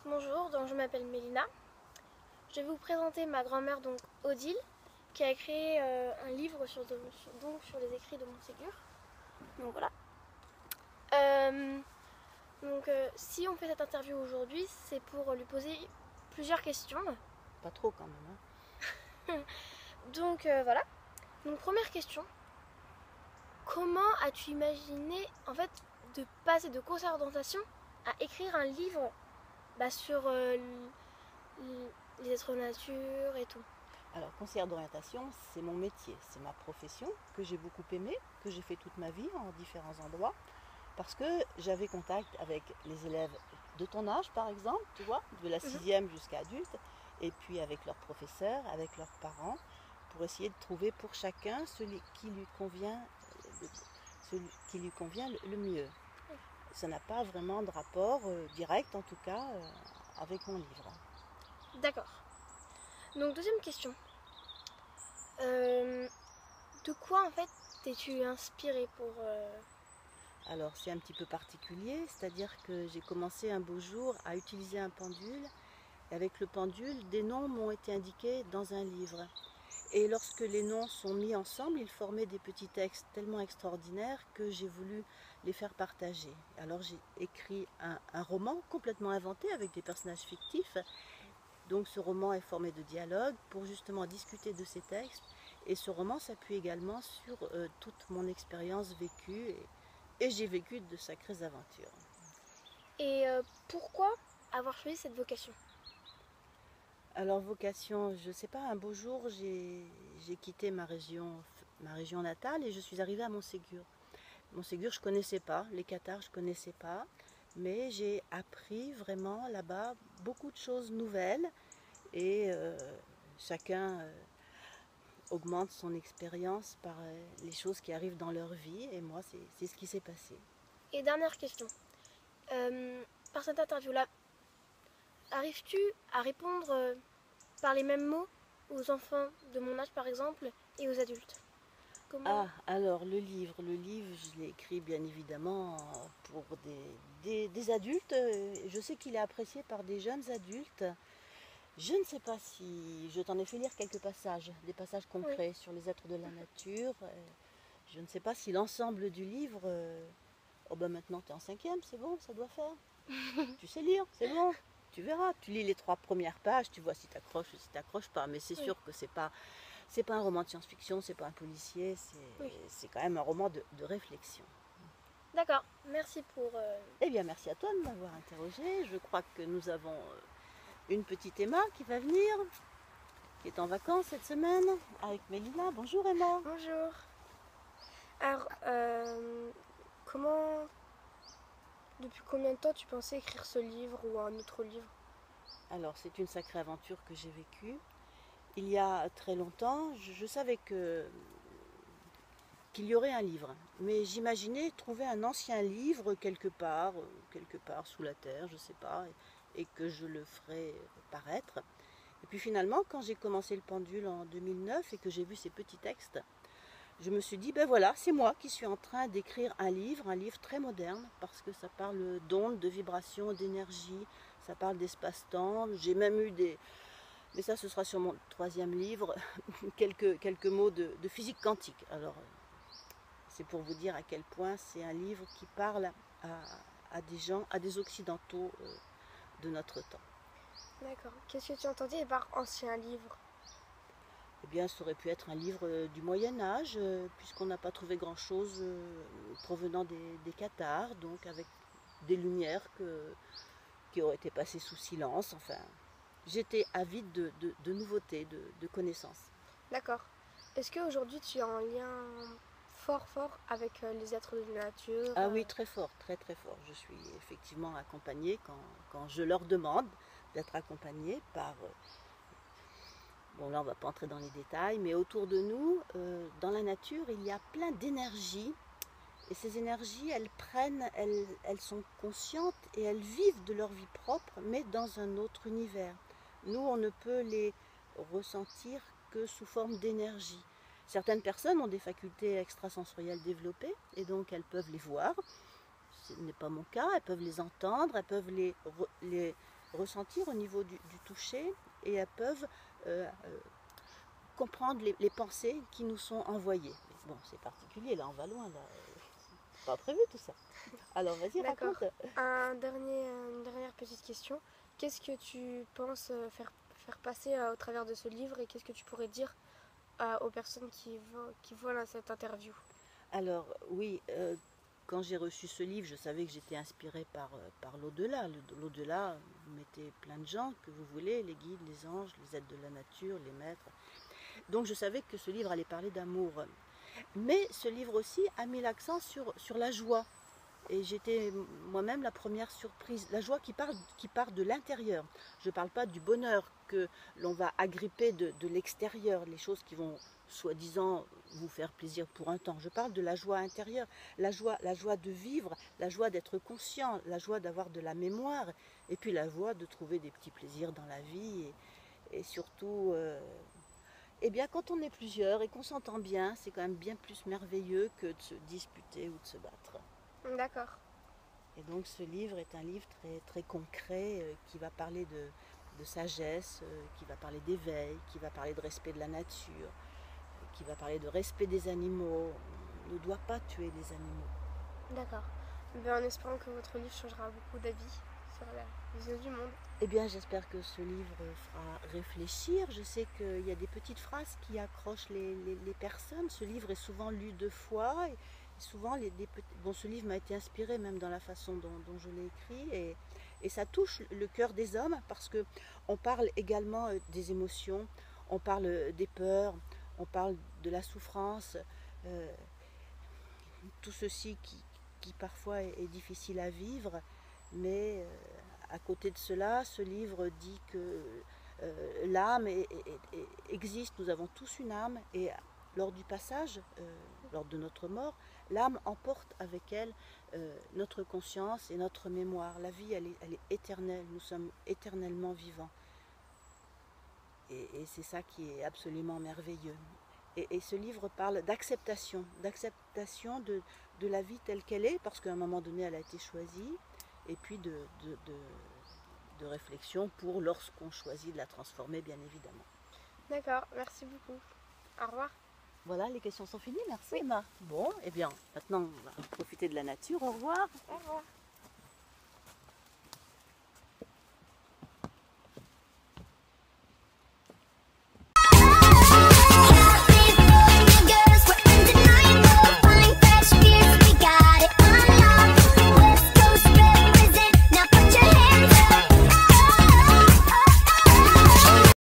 Bonjour, donc je m'appelle Mélina. Je vais vous présenter ma grand-mère, donc Odile, qui a créé un livre sur les écrits de Montségur. Donc voilà. Si on fait cette interview aujourd'hui, c'est pour lui poser plusieurs questions. Pas trop quand même. Voilà. Donc première question. Comment as-tu imaginé en fait de passer de conseiller d'orientation à écrire un livre sur les êtres nature et tout? Alors, conseillère d'orientation, c'est mon métier, c'est ma profession que j'ai beaucoup aimée, que j'ai fait toute ma vie en différents endroits, parce que j'avais contact avec les élèves de ton âge, par exemple, tu vois, de la 6e jusqu'à adulte, et puis avec leurs professeurs, avec leurs parents, pour essayer de trouver pour chacun celui qui lui convient, le mieux. Ça n'a pas vraiment de rapport direct, en tout cas, avec mon livre. D'accord. Donc deuxième question. De quoi en fait t'es-tu inspirée pour... Alors c'est un petit peu particulier, c'est-à-dire que j'ai commencé un beau jour à utiliser un pendule. Et avec le pendule, des noms m'ont été indiqués dans un livre. Et lorsque les noms sont mis ensemble, ils formaient des petits textes tellement extraordinaires que j'ai voulu les faire partager. Alors j'ai écrit un roman complètement inventé avec des personnages fictifs. Donc ce roman est formé de dialogues pour justement discuter de ces textes. Et ce roman s'appuie également sur toute mon expérience vécue. Et j'ai vécu de sacrées aventures. Et pourquoi avoir choisi cette vocation? Alors vocation, je ne sais pas, un beau jour j'ai quitté ma région natale et je suis arrivée à Montségur. Montségur, je ne connaissais pas, les Cathares, je ne connaissais pas, mais j'ai appris vraiment là-bas beaucoup de choses nouvelles et chacun augmente son expérience par les choses qui arrivent dans leur vie et moi c'est ce qui s'est passé. Et dernière question. Par cette interview-là, arrives-tu à répondre par les mêmes mots aux enfants de mon âge par exemple et aux adultes? Comment... Ah, alors le livre, je l'ai écrit bien évidemment pour des adultes. Je sais qu'il est apprécié par des jeunes adultes. Je ne sais pas si... Je t'en ai fait lire quelques passages, des passages concrets sur les êtres de la nature. Je ne sais pas si l'ensemble du livre... Oh ben maintenant tu es en 5e, c'est bon, ça doit faire. Tu sais lire, c'est bon. Tu verras, tu lis les 3 premières pages, tu vois si tu accroches ou si tu n'accroches pas. Mais c'est sûr que c'est pas un roman de science-fiction, c'est pas un policier, c'est quand même un roman de réflexion. D'accord, merci pour... Eh bien, merci à toi de m'avoir interrogée. Je crois que nous avons une petite Emma qui va venir, qui est en vacances cette semaine, avec Mélina. Bonjour Emma. Bonjour. Alors, depuis combien de temps tu pensais écrire ce livre ou un autre livre? Alors, c'est une sacrée aventure que j'ai vécue. Il y a très longtemps, je savais qu'il y aurait un livre. Mais j'imaginais trouver un ancien livre quelque part sous la terre, je ne sais pas, et que je le ferais paraître. Et puis finalement, quand j'ai commencé le pendule en 2009 et que j'ai vu ces petits textes, je me suis dit, ben voilà, c'est moi qui suis en train d'écrire un livre très moderne, parce que ça parle d'ondes, de vibrations, d'énergie, ça parle d'espace-temps. J'ai même eu mais ça ce sera sur mon 3e livre, quelques mots de physique quantique. Alors, c'est pour vous dire à quel point c'est un livre qui parle à des gens, à des occidentaux de notre temps. D'accord. Qu'est-ce que tu entendais par ancien livre? Eh bien, ça aurait pu être un livre du Moyen-Âge, puisqu'on n'a pas trouvé grand-chose provenant des Cathares, donc avec des lumières qui auraient été passées sous silence. Enfin, j'étais avide de nouveautés, de connaissances. D'accord. Est-ce qu'aujourd'hui tu as un lien fort avec les êtres de la nature? Ah oui, très fort, très très fort. Je suis effectivement accompagnée quand je leur demande d'être accompagnée par... Bon, là, on ne va pas entrer dans les détails, mais autour de nous, dans la nature, il y a plein d'énergies. Et ces énergies, elles sont conscientes et elles vivent de leur vie propre, mais dans un autre univers. Nous, on ne peut les ressentir que sous forme d'énergie. Certaines personnes ont des facultés extrasensorielles développées, et donc elles peuvent les voir. Ce n'est pas mon cas, elles peuvent les entendre, elles peuvent ressentir au niveau du toucher et elles peuvent comprendre les pensées qui nous sont envoyées. Mais bon, c'est particulier, là on va loin, là. C'est pas prévu tout ça. Alors vas-y, D'accord. raconte. Une dernière petite question. Qu'est-ce que tu penses faire passer au travers de ce livre et qu'est-ce que tu pourrais dire aux personnes qui voient là, cette interview? Alors oui, quand j'ai reçu ce livre, je savais que j'étais inspirée par l'au-delà. L'au-delà, vous mettez plein de gens que vous voulez, les guides, les anges, les êtres de la nature, les maîtres. Donc je savais que ce livre allait parler d'amour. Mais ce livre aussi a mis l'accent sur la joie. Et j'étais moi-même la première surprise. La joie qui part de l'intérieur. Je ne parle pas du bonheur que l'on va agripper de l'extérieur, les choses qui vont soi-disant vous faire plaisir pour un temps. Je parle de la joie intérieure, la joie de vivre, la joie d'être conscient, la joie d'avoir de la mémoire, et puis la joie de trouver des petits plaisirs dans la vie, et surtout, eh bien, quand on est plusieurs et qu'on s'entend bien, c'est quand même bien plus merveilleux que de se disputer ou de se battre. D'accord. Et donc ce livre est un livre très, très concret qui va parler de sagesse, qui va parler d'éveil, qui va parler de respect de la nature, qui va parler de respect des animaux. On ne doit pas tuer les animaux. D'accord. Ben, en espérant que votre livre changera beaucoup d'avis sur la vision du monde. Eh bien, j'espère que ce livre fera réfléchir. Je sais qu'il y a des petites phrases qui accrochent les personnes. Ce livre est souvent lu 2 fois. Et souvent, bon, ce livre m'a été inspiré même dans la façon dont je l'ai écrit. Et ça touche le cœur des hommes parce qu'on parle également des émotions, on parle des peurs, on parle de la souffrance. Tout ceci qui parfois est difficile à vivre. Mais à côté de cela, ce livre dit que l'âme existe, nous avons tous une âme, et lors du passage, lors de notre mort, l'âme emporte avec elle notre conscience et notre mémoire. La vie, elle est éternelle, nous sommes éternellement vivants. Et c'est ça qui est absolument merveilleux. Et ce livre parle d'acceptation de la vie telle qu'elle est, parce qu'à un moment donné, elle a été choisie, et puis de réflexion pour lorsqu'on choisit de la transformer, bien évidemment. D'accord, merci beaucoup. Au revoir. Voilà, les questions sont finies, merci Oui. Emma. Bon, eh bien, maintenant, on va profiter de la nature, au revoir. Au revoir.